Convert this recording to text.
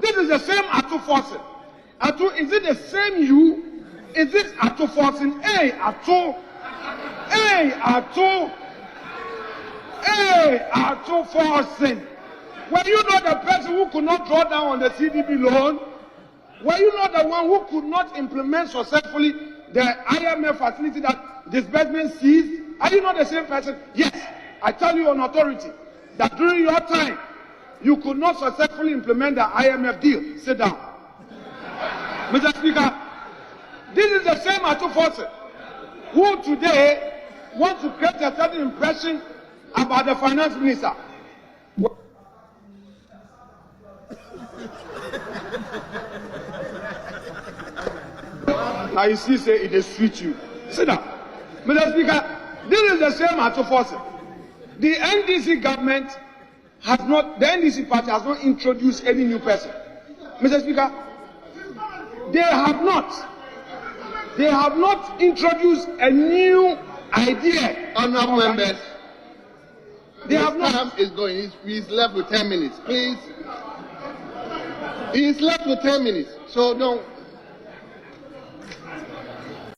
This is the same Ato Forson. Ato, is it the same you? Is it Ato Forson? Hey, Ato. Hey, Ato. Hey, Ato Forson. Were you not the person who could not draw down on the CDB loan? Were you not the one who could not implement successfully the IMF facility that disbursement seized? Are you not the same person? Yes, I tell you on authority that during your time, you could not successfully implement the IMF deal. Sit down. Mr. Speaker, this is the same Ato Forson who today wants to create a certain impression about the finance minister. Now you see, say it is sweet you. Sit down. Mr. Speaker, this is the same Ato Forson. The NDC government has not, the NDC party has not introduced any new person. Mr. Speaker, they have not introduced a new idea. Honourable members, they have not. Time is going. He's left with 10 minutes. Please. He's left with 10 minutes. So don't.